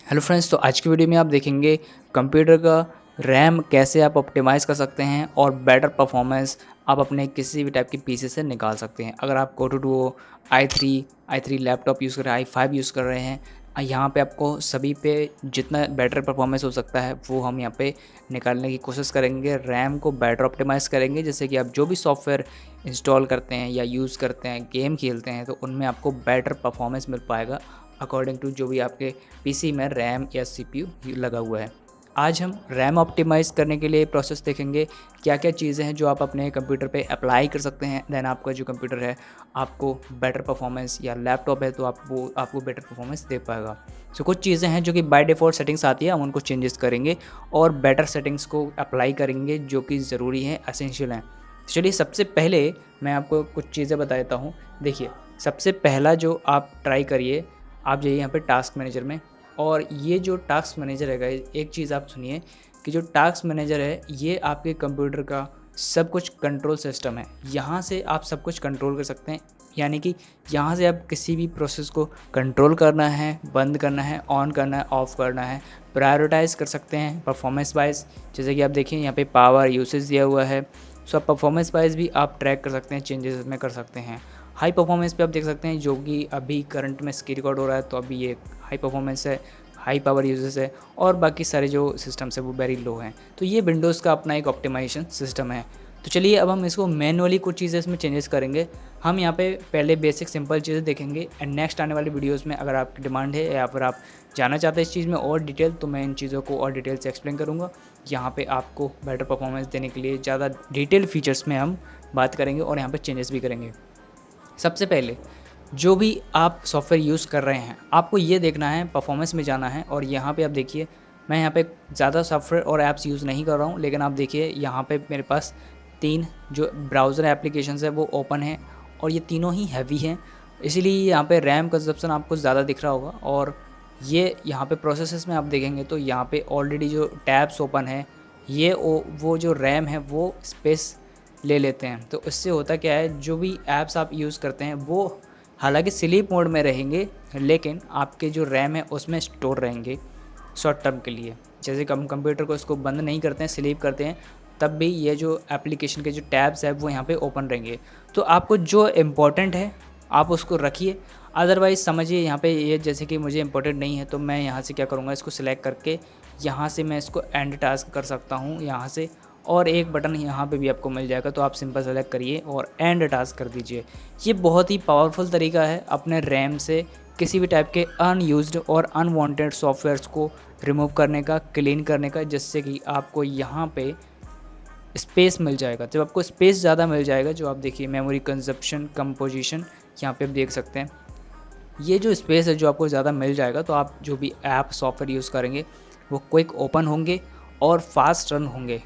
Hello friends, तो आज की वीडियो में आप देखेंगे कंप्यूटर का रैम कैसे आप ऑप्टिमाइज़ कर सकते हैं और बेटर परफॉर्मेंस आप अपने किसी भी टाइप की पीसी से निकाल सकते हैं। अगर आप कोटो डुओ i3 लैपटॉप यूज़ कर रहे हैं, i5 यूज़ कर रहे हैं, यहाँ पे आपको सभी पे जितना बेटर परफॉर्मेंस हो सकता है वो हम यहाँ पे निकालने की कोशिश करेंगे। रैम को बेटर ऑप्टिमाइज़ करेंगे, जैसे कि आप जो भी सॉफ्टवेयर इंस्टॉल करते हैं या यूज़ करते हैं, गेम खेलते हैं, तो उनमें आपको बेटर परफॉर्मेंस मिल पाएगा अकॉर्डिंग टू जो भी आपके पीसी में रैम या सीपीयू लगा हुआ है। आज हम रैम ऑप्टिमाइज़ करने के लिए प्रोसेस देखेंगे, क्या-क्या चीज़ें हैं जो आप अपने कंप्यूटर पे अप्लाई कर सकते हैं। देन आपका जो कंप्यूटर है आपको बेटर परफॉर्मेंस, या लैपटॉप है तो आपको बेटर परफॉर्मेंस दे पाएगा। सो कुछ चीज़ें हैं जो कि बाय डिफ़ॉल्ट सेटिंग्स आती है, हम उनको चेंजेस करेंगे और बेटर सेटिंग्स को अप्लाई करेंगे जो कि ज़रूरी हैं, एसेंशियल हैं। चलिए सबसे पहले मैं आपको कुछ चीज़ें बता देता हूँ। देखिए, सबसे पहला जो आप ट्राई करिए, आप जाइए यहाँ पे टास्क मैनेजर में, और ये जो टास्क मैनेजर है गाइस, एक चीज़ आप सुनिए कि जो टास्क मैनेजर है ये आपके कंप्यूटर का सब कुछ कंट्रोल सिस्टम है। यहाँ से आप सब कुछ कंट्रोल कर सकते हैं, यानी कि यहाँ से आप किसी भी प्रोसेस को कंट्रोल करना है, बंद करना है, ऑन करना है, ऑफ़ करना है, प्रायोरिटाइज़ कर सकते हैं परफॉर्मेंस वाइज। जैसे कि आप देखिए यहाँ पे पावर यूसेज दिया हुआ है, सो आप परफॉर्मेंस वाइज भी आप ट्रैक कर सकते हैं, चेंजेस इसमें कर सकते हैं। हाई परफॉर्मेंस पे आप देख सकते हैं जो कि अभी करंट में स्क्रीन रिकॉर्ड हो रहा है, तो अभी ये हाई परफॉर्मेंस है, हाई पावर यूजेस है, और बाकी सारे जो सिस्टम्स है वो वेरी लो हैं। तो ये विंडोज़ का अपना एक ऑप्टिमाइजेशन सिस्टम है। तो चलिए अब हम इसको मैनुअली कुछ चीज़ें इसमें चेंजेस करेंगे। हम यहाँ पे पहले बेसिक सिंपल चीज़ें देखेंगे, एंड नेक्स्ट आने वाली वीडियोज़ में अगर आपकी डिमांड है या फिर आप जानना चाहते हैं इस चीज़ में और डिटेल, तो मैं इन चीज़ों को और डिटेल से एक्सप्लेन करूँगा। यहाँ पे आपको बेटर परफॉर्मेंस देने के लिए ज़्यादा डिटेल फीचर्स में हम बात करेंगे और यहाँ पे चेंजेस भी करेंगे। सबसे पहले जो भी आप सॉफ्टवेयर यूज़ कर रहे हैं, आपको ये देखना है, परफॉर्मेंस में जाना है, और यहाँ पे आप देखिए मैं यहाँ पे ज़्यादा सॉफ्टवेयर और ऐप्स यूज़ नहीं कर रहा हूँ, लेकिन आप देखिए यहाँ पे मेरे पास 3 जो ब्राउज़र एप्लीकेशंस है वो ओपन है, और ये तीनों ही हैवी हैं, इसीलिए यहाँ पे रैम कंजप्शन आपको ज़्यादा दिख रहा होगा। और ये यहाँ पे प्रोसेसेस में आप देखेंगे तो यहाँ पे ऑलरेडी जो टैब्स ओपन है, ये वो जो रैम है वो स्पेस ले लेते हैं। तो इससे होता क्या है, जो भी ऐप्स आप यूज़ करते हैं वो हालांकि स्लीप मोड में रहेंगे, लेकिन आपके जो रैम है उसमें स्टोर रहेंगे शॉर्ट टर्म के लिए। जैसे कि हम कंप्यूटर को इसको बंद नहीं करते हैं, स्लीप करते हैं, तब भी ये जो एप्लीकेशन के जो टैब्स है वो यहाँ पे ओपन रहेंगे। तो आपको जो इम्पोर्टेंट है आप उसको रखिए, अदरवाइज़ समझिए यहाँ पे ये जैसे कि मुझे इम्पोर्टेंट नहीं है, तो मैं यहाँ से क्या करूँगा, इसको सिलेक्ट करके यहाँ से मैं इसको एंड टास्क कर सकता हूँ यहाँ से, और एक बटन यहाँ पे भी आपको मिल जाएगा, तो आप सिंपल सेलेक्ट करिए और एंड टास्क कर दीजिए। ये बहुत ही पावरफुल तरीका है अपने रैम से किसी भी टाइप के अनयूज्ड और अनवांटेड सॉफ्टवेयर्स को रिमूव करने का, क्लीन करने का, जिससे कि आपको यहाँ पे स्पेस मिल जाएगा। जब आपको स्पेस ज़्यादा मिल जाएगा, जो आप देखिए मेमोरी कंजप्शन, कंपोजिशन, यहाँ पे आप देख सकते हैं, ये जो स्पेस है जो आपको ज़्यादा मिल जाएगा, तो आप जो भी ऐप सॉफ्टवेयर यूज़ करेंगे वो क्विक ओपन होंगे और फास्ट रन होंगे।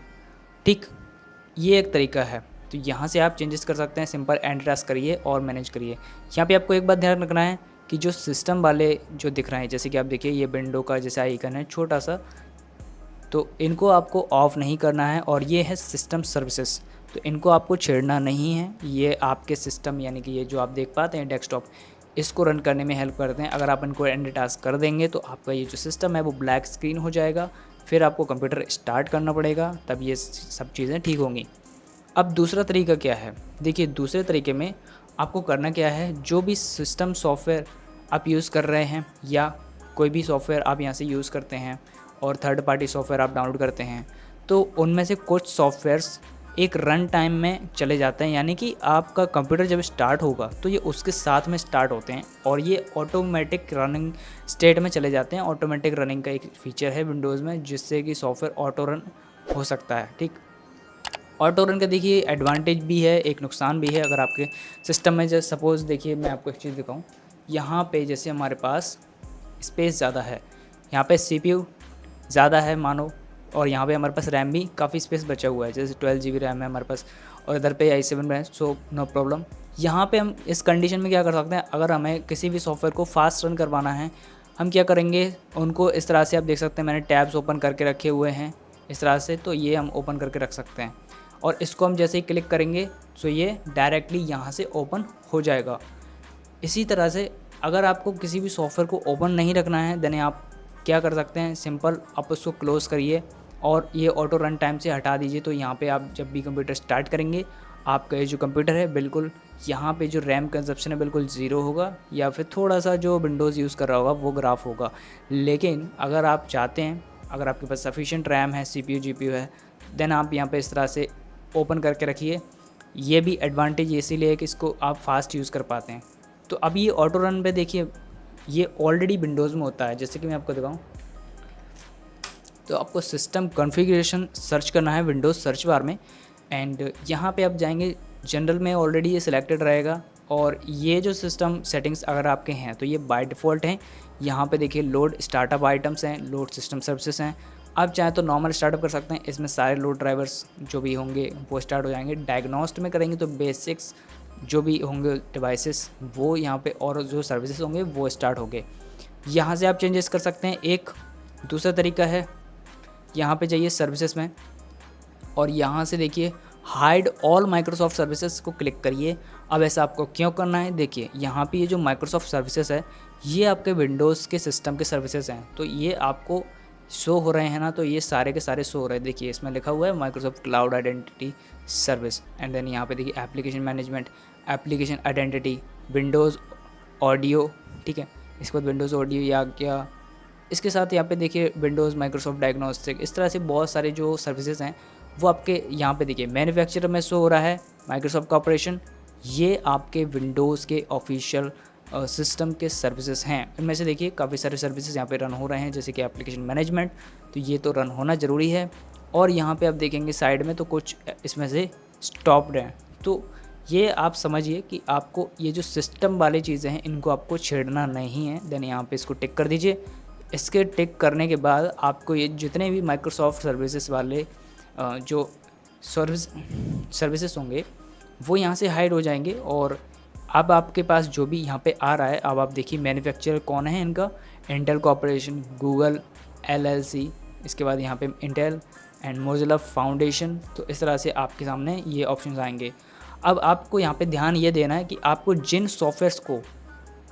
ठीक, ये एक तरीका है। तो यहाँ से आप चेंजेस कर सकते हैं, सिंपल एंड टास्क करिए और मैनेज करिए। यहाँ पे आपको एक बात ध्यान रखना है कि जो सिस्टम वाले जो दिख रहे हैं, जैसे कि आप देखिए ये विंडो का जैसा आइकन है छोटा सा, तो इनको आपको ऑफ़ नहीं करना है, और ये है सिस्टम सर्विसेज, तो इनको आपको छेड़ना नहीं है। ये आपके सिस्टम यानी कि ये जो आप देख पाते हैं डेस्कटॉप, इसको रन करने में हेल्प करते हैं। अगर आप इनको एंड टास्क कर देंगे तो आपका ये जो सिस्टम है वो ब्लैक स्क्रीन हो जाएगा, फिर आपको कंप्यूटर स्टार्ट करना पड़ेगा, तब ये सब चीज़ें ठीक होंगी। अब दूसरा तरीका क्या है, देखिए दूसरे तरीके में आपको करना क्या है, जो भी सिस्टम सॉफ्टवेयर आप यूज़ कर रहे हैं या कोई भी सॉफ्टवेयर आप यहाँ से यूज़ करते हैं और थर्ड पार्टी सॉफ्टवेयर आप डाउनलोड करते हैं, तो उनमें से कुछ सॉफ्टवेयर्स एक रन टाइम में चले जाते हैं, यानी कि आपका कंप्यूटर जब स्टार्ट होगा तो ये उसके साथ में स्टार्ट होते हैं, और ये ऑटोमेटिक रनिंग स्टेट में चले जाते हैं। ऑटोमेटिक रनिंग का एक फीचर है विंडोज़ में, जिससे कि सॉफ्टवेयर ऑटो रन हो सकता है। ठीक, ऑटो रन का देखिए एडवांटेज भी है, एक नुकसान भी है। अगर आपके सिस्टम में जैसे सपोज़ देखिए मैं आपको एक चीज़ दिखाऊँ, यहाँ पे जैसे हमारे पास स्पेस ज़्यादा है, यहाँ पे सीपीयू ज़्यादा है मानो, और यहाँ पे हमारे पास रैम भी काफ़ी स्पेस बचा हुआ है, जैसे 12 GB रैम है रैम हमारे पास, और इधर पे i7 है, सो नो प्रॉब्लम। यहाँ पे हम इस कंडीशन में क्या कर सकते हैं, अगर हमें किसी भी सॉफ्टवेयर को फास्ट रन करवाना है, हम क्या करेंगे, उनको इस तरह से आप देख सकते हैं मैंने टैब्स ओपन करके रखे हुए हैं इस तरह से, तो ये हम ओपन करके रख सकते हैं, और इसको हम जैसे ही क्लिक करेंगे तो ये डायरेक्टली यहाँ से ओपन हो जाएगा। इसी तरह से अगर आपको किसी भी सॉफ्टवेयर को ओपन नहीं रखना है, देन आप क्या कर सकते हैं, सिंपल आप उसको क्लोज़ करिए और ये ऑटो रन टाइम से हटा दीजिए। तो यहाँ पे आप जब भी कंप्यूटर स्टार्ट करेंगे, आपका ये जो कंप्यूटर है बिल्कुल यहाँ पे जो रैम कंजप्शन है बिल्कुल ज़ीरो होगा, या फिर थोड़ा-सा जो विंडोज़ यूज़ कर रहा होगा वो ग्राफ होगा। लेकिन अगर आप चाहते हैं, अगर आपके पास सफिशिएंट रैम है, सीपीयू, जीपीयू है, देन आप यहाँ पे इस तरह से ओपन करके रखिए। ये भी एडवांटेज इसीलिए है कि इसको आप फास्ट यूज़ कर पाते हैं। तो अब ये ऑटो रन पे देखिए, ये ऑलरेडी विंडोज़ में होता है। जैसे कि मैं आपको दिखाऊँ, तो आपको सिस्टम कॉन्फ़िगरेशन सर्च करना है विंडोज़ सर्च बार में, एंड यहाँ पे आप जाएंगे, जनरल में ऑलरेडी ये सिलेक्टेड रहेगा। और ये जो सिस्टम सेटिंग्स अगर आपके हैं तो ये बाय डिफ़ॉल्ट हैं। यहाँ पे देखिए लोड स्टार्टअप आइटम्स हैं, लोड सिस्टम सर्विसेज हैं। आप चाहें तो नॉर्मल स्टार्टअप कर सकते हैं, इसमें सारे लोड ड्राइवर्स जो भी होंगे वो स्टार्ट हो जाएंगे। डायग्नोस्ट में करेंगे तो बेसिक्स जो भी होंगे डिवाइसेस वो यहाँ पे, और जो सर्विसेज होंगे वो स्टार्ट होंगे। यहाँ से आप चेंजेस कर सकते हैं। एक दूसरा तरीका है, यहाँ पे जाइए सर्विसेज में और यहाँ से देखिए हाइड ऑल माइक्रोसॉफ्ट सर्विसेज को क्लिक करिए। अब ऐसा आपको क्यों करना है, देखिए यहाँ पे ये जो माइक्रोसॉफ्ट सर्विसेज है ये आपके विंडोज़ के सिस्टम के सर्विसेज हैं, तो ये आपको शो हो रहे हैं ना, तो ये सारे के सारे शो हो रहे हैं। देखिए इसमें लिखा हुआ है Microsoft cloud identity service, and then यहाँ पे देखिए application management, application identity, Windows audio, ठीक है, इसके बाद विंडोज़ ऑडियो या क्या, इसके साथ यहाँ पे देखिए विंडोज़ माइक्रोसॉफ्ट डायग्नोस्टिक, इस तरह से बहुत सारे जो सर्विसेज हैं वो आपके यहाँ पे देखिए मैन्युफैक्चरर में शो हो रहा है माइक्रोसॉफ्ट कॉर्पोरेशन। ये आपके विंडोज़ के ऑफिशियल सिस्टम के सर्विसेज हैं। इनमें से देखिए काफ़ी सारे सर्विसेज यहाँ पे रन हो रहे हैं, जैसे कि एप्लीकेशन मैनेजमेंट, तो ये तो रन होना ज़रूरी है। और यहाँ पे आप देखेंगे साइड में तो कुछ इसमें से स्टॉप्ड हैं। तो ये आप समझिए कि आपको ये जो सिस्टम वाली चीज़ें हैं इनको आपको छेड़ना नहीं है। देन यहाँ पे इसको टिक कर दीजिए। इसके टिक करने के बाद आपको ये जितने भी माइक्रोसॉफ्ट सर्विसेज वाले जो सर्विसेज होंगे वो यहाँ से हाइड हो जाएंगे। और अब आपके पास जो भी यहाँ पे आ रहा है, अब आप देखिए मैन्युफैक्चरर कौन है इनका, इंटेल कॉर्पोरेशन, गूगल LLC, इसके बाद यहाँ पे इंटेल एंड मोजिला फाउंडेशन। तो इस तरह से आपके सामने ये ऑप्शंस आएंगे। अब आपको यहाँ पे ध्यान ये देना है कि आपको जिन सॉफ्टवेयर्स को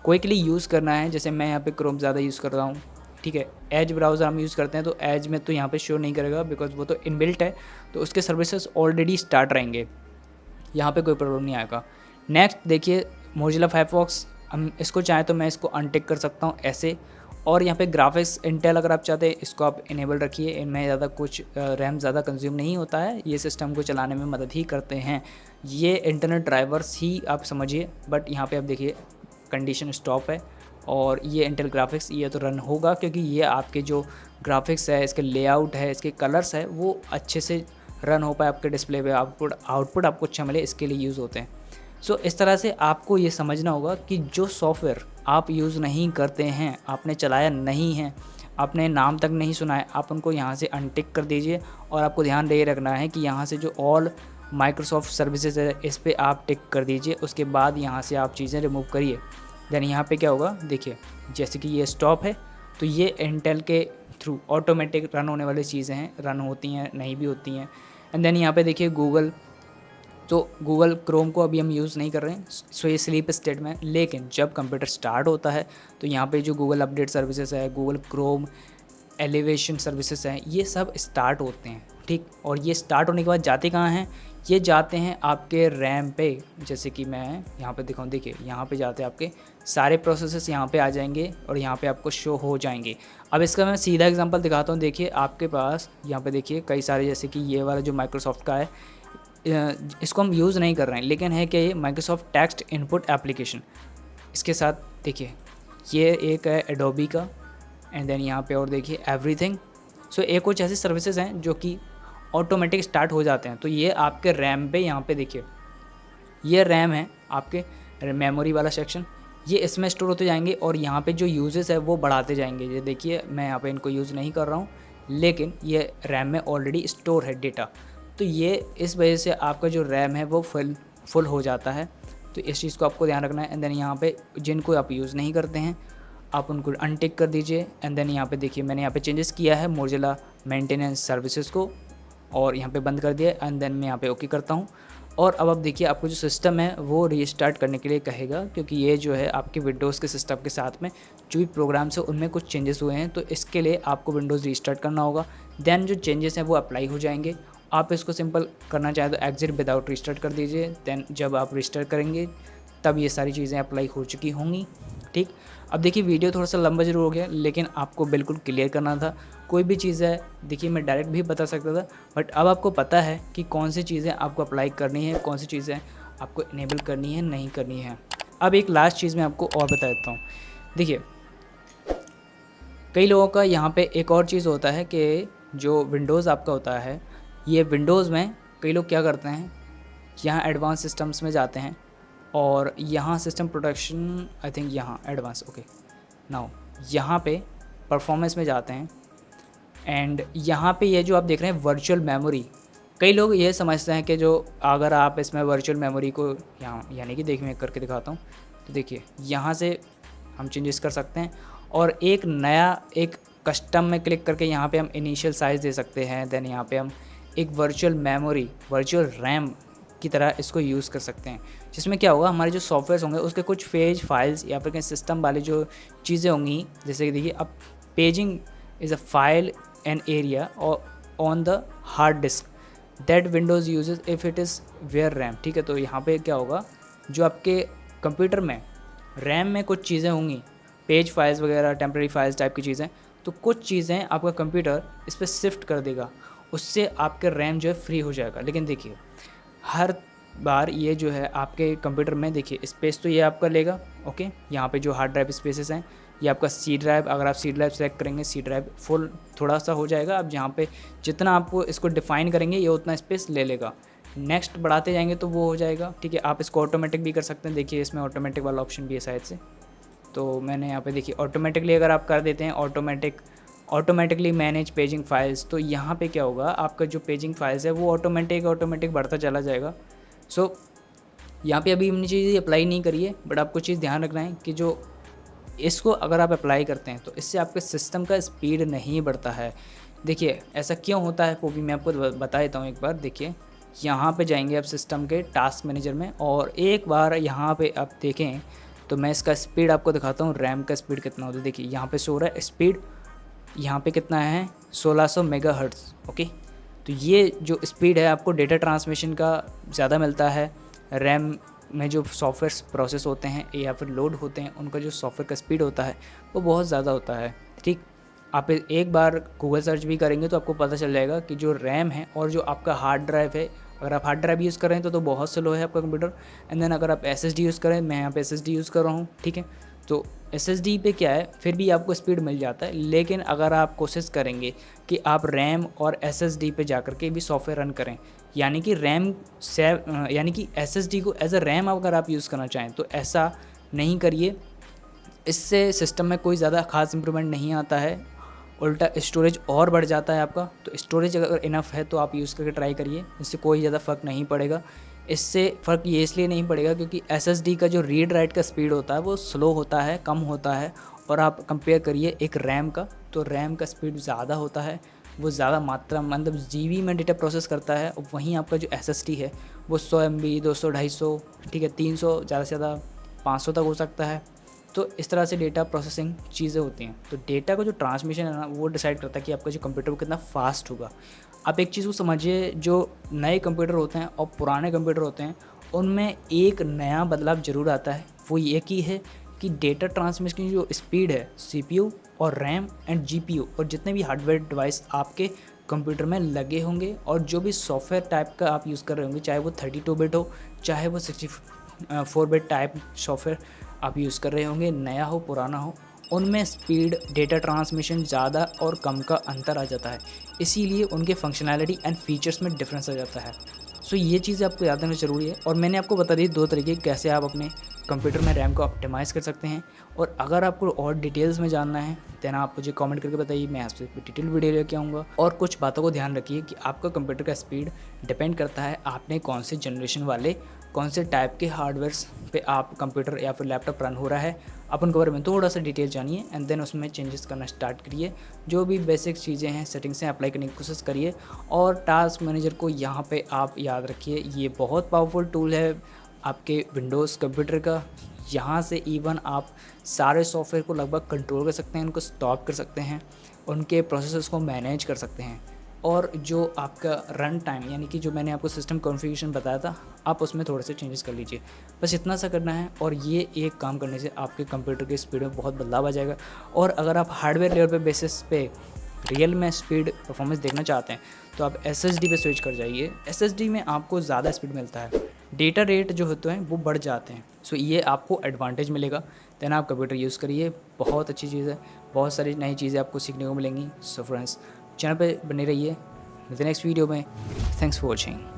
क्विकली यूज़ करना है, जैसे मैं यहाँ पे क्रोम ज़्यादा यूज़ कर रहा हूँ, ठीक है, एज ब्राउज़र हम यूज़ करते हैं तो एज में तो यहाँ पे शो नहीं करेगा बिकॉज वो तो इनबिल्ट है, तो उसके सर्विसेज ऑलरेडी स्टार्ट रहेंगे, यहाँ पे कोई प्रॉब्लम नहीं आएगा। नेक्स्ट देखिए मोजिला फायरफॉक्स, हम इसको चाहें तो मैं इसको अनटिक कर सकता हूँ ऐसे। और यहाँ पे ग्राफिक्स इंटेल अगर आप चाहते हैं इसको आप इनेबल रखिए, इनमें ज़्यादा कुछ रैम ज़्यादा कंज्यूम नहीं होता है, ये सिस्टम को चलाने में मदद ही करते हैं, ये इंटरनेट ड्राइवर्स ही आप समझिए। बट यहाँ पे आप देखिए कंडीशन स्टॉप है, और ये इंटेल ग्राफिक्स ये तो रन होगा क्योंकि ये आपके जो ग्राफिक्स है, इसके लेआउट है, इसके कलर्स है, वो अच्छे से रन हो पाए आपके डिस्प्ले पे, आउटपुट आपको अच्छा मिले, इसके लिए यूज़ होते हैं। सो इस तरह से आपको ये समझना होगा कि जो सॉफ्टवेयर आप यूज़ नहीं करते हैं, आपने चलाया नहीं है, आपने नाम तक नहीं सुना है, आप उनको यहाँ से अनटिक कर दीजिए। और आपको ध्यान दे रखना है कि यहाँ से जो ऑल माइक्रोसॉफ्ट सर्विसेज है इस पर आप टिक कर दीजिए। उसके बाद यहाँ से आप चीज़ें रिमूव करिए। देन यहाँ पे क्या होगा, देखिए जैसे कि ये स्टॉप है, तो ये इंटेल के थ्रू ऑटोमेटिक रन होने वाली चीज़ें हैं, रन होती हैं नहीं भी होती हैं। एंड देन यहाँ पे देखिए गूगल, तो गूगल क्रोम को अभी हम यूज़ नहीं कर रहे हैं, सो ये स्लीप स्टेट में। लेकिन जब कंप्यूटर स्टार्ट होता है तो यहाँ पे जो गूगल अपडेट सर्विसेज है, गूगल क्रोम, एलिवेशन सर्विसेज हैं, ये सब स्टार्ट होते हैं, ठीक। और ये स्टार्ट होने के बाद जाते कहाँ हैं, ये जाते हैं आपके रैम पे। जैसे कि मैं यहाँ पे दिखाऊँ, देखिए यहाँ पे जाते हैं आपके सारे प्रोसेसेस यहाँ पे आ जाएंगे और यहाँ पे आपको शो हो जाएंगे। अब इसका मैं सीधा एग्जांपल दिखाता हूँ। देखिए आपके पास यहाँ पे देखिए कई सारे, जैसे कि ये वाला जो माइक्रोसॉफ्ट का है, इसको हम यूज़ नहीं कर रहे हैं, लेकिन है कि ये माइक्रोसॉफ्ट टेक्स्ट इनपुट एप्लीकेशन, इसके साथ देखिए ये एक है एडोबी का, एंड देन यहाँ पे और देखिए एवरीथिंग। सो एक कुछ ऐसी सर्विसेज हैं जो कि ऑटोमेटिक स्टार्ट हो जाते हैं। तो ये आपके रैम पे, यहाँ पे देखिए ये रैम है आपके मेमोरी वाला सेक्शन, ये इसमें स्टोर होते जाएंगे और यहाँ पे जो यूजेस है वो बढ़ाते जाएंगे। ये देखिए मैं यहाँ पे इनको यूज़ नहीं कर रहा हूँ, लेकिन ये रैम में ऑलरेडी स्टोर है डेटा, तो ये इस वजह से आपका जो रैम है वो फुल हो जाता है। तो इस चीज़ को आपको ध्यान रखना है। एंड देन यहाँ पे जिनको आप यूज़ नहीं करते हैं आप उनको अनटिक कर दीजिए। एंड देन यहाँ पे देखिए मैंने यहाँ पे चेंजेस किया है मोजिला मेंटेनेंस सर्विसेज को, और यहाँ पे बंद कर दिया। एंड देन मैं यहाँ पे ओके करता हूँ। और अब आप देखिए आपको जो सिस्टम है वो रीस्टार्ट करने के लिए कहेगा, क्योंकि ये जो है आपके विंडोज़ के सिस्टम के साथ में जो भी प्रोग्राम्स है उनमें कुछ चेंजेस हुए हैं, तो इसके लिए आपको विंडोज़ रीस्टार्ट करना होगा। देन जो चेंजेस हैं वो अप्लाई हो जाएंगे। आप इसको सिंपल करना चाहें तो एग्जिट विदाउट रीस्टार्ट कर दीजिए। देन जब आप रीस्टार्ट करेंगे तब ये सारी चीज़ें अप्लाई हो चुकी होंगी। ठीक, अब देखिए वीडियो थोड़ा सा लंबा ज़रूर हो गया, लेकिन आपको बिल्कुल क्लियर करना था। कोई भी चीज़ है देखिए मैं डायरेक्ट भी बता सकता था, बट अब आपको पता है कि कौन सी चीज़ें आपको अप्लाई करनी है, कौन सी चीज़ें आपको इनेबल करनी है, नहीं करनी है। अब एक लास्ट चीज़ मैं आपको और बता देता हूँ। देखिए कई लोगों का यहाँ पे एक और चीज़ होता है कि जो विंडोज़ आपका होता है, ये विंडोज़ में कई लोग क्या करते हैं, यहाँ एडवांस सिस्टम्स में जाते हैं और यहाँ सिस्टम प्रोटेक्शन, आई थिंक यहाँ एडवांस, ओके नाउ यहाँ पे परफॉर्मेंस में जाते हैं एंड यहाँ पे ये जो आप देख रहे हैं वर्चुअल मेमोरी, कई लोग ये समझते हैं कि जो अगर आप इसमें वर्चुअल मेमोरी को यहाँ यानी कि देखिए मैं करके दिखाता हूँ, तो देखिए यहाँ से हम चेंजेस कर सकते हैं और एक नया एक कस्टम में क्लिक करके यहाँ पे हम इनिशियल साइज़ दे सकते हैं। देन यहाँ पे हम एक वर्चुअल मेमोरी, वर्चुअल रैम की तरह इसको यूज़ कर सकते हैं, जिसमें क्या होगा हमारे जो सॉफ्टवेयर होंगे उसके कुछ पेज फाइल्स या फिर कहीं सिस्टम वाली जो चीज़ें होंगी, जैसे कि देखिए अब paging is a file and area on the hard disk that Windows uses if it is were RAM. ठीक है, तो यहाँ पे क्या होगा, जो आपके कंप्यूटर में रैम में कुछ चीज़ें होंगी, पेज फाइल्स वगैरह, टेम्प्रेरी फाइल्स टाइप की चीज़ें, तो कुछ चीज़ें आपका कंप्यूटर इस पर शिफ्ट कर देगा, उससे आपके रैम जो है फ्री हो जाएगा। लेकिन देखिए हर बार ये जो है आपके कंप्यूटर में देखिए स्पेस तो ये आपका लेगा, ओके, यहाँ पे जो हार्ड ड्राइव स्पेसेस हैं ये आपका सी ड्राइव, अगर आप सी ड्राइव सेलेक्ट करेंगे सी ड्राइव फुल थोड़ा सा हो जाएगा। अब जहाँ पे जितना आपको इसको डिफ़ाइन करेंगे ये उतना स्पेस ले लेगा, नेक्स्ट बढ़ाते जाएंगे तो वो हो जाएगा। ठीक है, आप इसको ऑटोमेटिक भी कर सकते हैं, देखिए इसमें ऑटोमेटिक वाला ऑप्शन भी है साइड से, तो मैंने यहाँ पे देखिए ऑटोमेटिकली अगर आप कर देते हैं ऑटोमेटिकली मैनेज पेजिंग फाइल्स, तो यहाँ पे क्या होगा आपका जो पेजिंग फाइल्स है वो ऑटोमेटिक बढ़ता चला जाएगा। सो यहाँ पे अभी हमने चीज़ अप्लाई नहीं करी है, बट आपको चीज़ ध्यान रखना है कि जो इसको अगर आप अप्लाई करते हैं तो इससे आपके सिस्टम का स्पीड नहीं बढ़ता है। देखिए ऐसा क्यों होता है वो भी मैं आपको बता देता हूँ एक बार। देखिए यहाँ पे जाएंगे आप सिस्टम के टास्क मैनेजर में और एक बार यहाँ पे आप देखें तो मैं इसका स्पीड आपको दिखाता हूँ, रैम का स्पीड कितना होता है। देखिए यहाँ पे शो रहा है स्पीड, यहाँ पे कितना है 1600 मेगाहर्ट्ज़, ओके। तो ये जो स्पीड है आपको डेटा ट्रांसमिशन का ज़्यादा मिलता है, रैम में जो सॉफ्टवेयर प्रोसेस होते हैं या फिर लोड होते हैं उनका जो सॉफ्टवेयर का स्पीड होता है वो बहुत ज़्यादा होता है। ठीक, आप एक बार गूगल सर्च भी करेंगे तो आपको पता चल जाएगा कि जो रैम है और जो आपका हार्ड ड्राइव है, अगर आप हार्ड ड्राइव यूज़ कर रहे हैं तो बहुत स्लो है आपका कंप्यूटर। एंड देन अगर आप SSD यूज़ करें, मैं यहाँ पे SSD यूज़ कर रहा हूँ, ठीक है, तो SSD पे क्या है फिर भी आपको स्पीड मिल जाता है। लेकिन अगर आप कोशिश करेंगे कि आप रैम और SSD पे जा कर के भी सॉफ्टवेयर रन करें, यानी कि यानी कि SSD को एज अ रैम अगर आप यूज़ करना चाहें तो ऐसा नहीं करिए, इससे सिस्टम में कोई ज़्यादा ख़ास इंप्रूवमेंट नहीं आता है, उल्टा स्टोरेज और बढ़ जाता है आपका। तो स्टोरेज अगर इनफ है तो आप यूज़ करके ट्राई करिए, इससे कोई ज़्यादा फ़र्क नहीं पड़ेगा। इससे फ़र्क ये इसलिए नहीं पड़ेगा क्योंकि SSD का जो रीड राइट का स्पीड होता है वो स्लो होता है, कम होता है, और आप कंपेयर करिए एक रैम का, तो रैम का स्पीड ज़्यादा होता है, वो ज़्यादा मात्रा मतलब GB में डेटा प्रोसेस करता है। और वहीं आपका जो SSD है वो 100 MB, 200, 250, ठीक है, 300, ज़्यादा से ज़्यादा 500 तक हो सकता है। तो इस तरह से डेटा प्रोसेसिंग चीज़ें होती हैं। तो डेटा का जो ट्रांसमिशन है ना वो डिसाइड करता है कि आपका जो कंप्यूटर वो कितना फास्ट होगा। आप एक चीज़ को समझिए, जो नए कंप्यूटर होते हैं और पुराने कंप्यूटर होते हैं उनमें एक नया बदलाव ज़रूर आता है, वो ये की है कि डेटा ट्रांसमिशन की जो स्पीड है CPU और रैम एंड GPU और जितने भी हार्डवेयर डिवाइस आपके कंप्यूटर में लगे होंगे और जो भी सॉफ्टवेयर टाइप का आप यूज़ कर रहे होंगे, चाहे वो 32 बिट हो चाहे वो 64 बिट टाइप सॉफ्टवेयर आप यूज़ कर रहे होंगे, नया हो पुराना हो, उनमें स्पीड, डेटा ट्रांसमिशन ज़्यादा और कम का अंतर आ जाता है। इसीलिए उनके फंक्शनैलिटी एंड फीचर्स में डिफरेंस आ जाता है। सो ये चीज़ें आपको याद रखना ज़रूरी है। और मैंने आपको बता दी 2 तरीके कैसे आप अपने कंप्यूटर में रैम को ऑप्टिमाइज़ कर सकते हैं। और अगर आपको और डिटेल्स में जानना है देन आप मुझे कमेंट करके बताइए, मैं आपसे डिटेल वीडियो लेके आऊँगा। और कुछ बातों को ध्यान रखिए कि आपका कंप्यूटर का स्पीड डिपेंड करता है आपने कौन से जनरेशन वाले कौन से टाइप के हार्डवेयर्स पे आप कंप्यूटर या फिर लैपटॉप रन हो रहा है, आप उनके बारे में थोड़ा सा डिटेल जानिए एंड देन उसमें चेंजेस करना स्टार्ट करिए। जो भी बेसिक चीज़ें हैं सेटिंग्स हैं अप्लाई करने की कोशिश करिए। और टास्क मैनेजर को यहाँ पे आप याद रखिए, ये बहुत पावरफुल टूल है आपके विंडोज़ कंप्यूटर का। यहाँ से इवन आप सारे सॉफ्टवेयर को लगभग कंट्रोल कर सकते हैं, उनको स्टॉप कर सकते हैं, उनके प्रोसेसर्स को मैनेज कर सकते हैं। और जो आपका रन टाइम यानी कि जो मैंने आपको सिस्टम कॉन्फ़िगरेशन बताया था, आप उसमें थोड़े से चेंजेस कर लीजिए। बस इतना सा करना है और ये एक काम करने से आपके कंप्यूटर की स्पीड में बहुत बदलाव आ जाएगा। और अगर आप हार्डवेयर लेवल पे बेसिस पे रियल में स्पीड परफॉर्मेंस देखना चाहते हैं तो आप एसएसडी पे स्विच कर जाइए। एसएसडी में आपको ज़्यादा स्पीड मिलता है, डेटा रेट जो होते हैं वो बढ़ जाते हैं। सो ये आपको एडवांटेज मिलेगा। देन आप कंप्यूटर यूज़ करिए, बहुत अच्छी चीज़ है, बहुत सारी नई चीज़ें आपको सीखने को मिलेंगी। सो फ्रेंड्स, चैनल पे बने रहिए। मिलते हैं नेक्स्ट वीडियो में। Thanks for watching.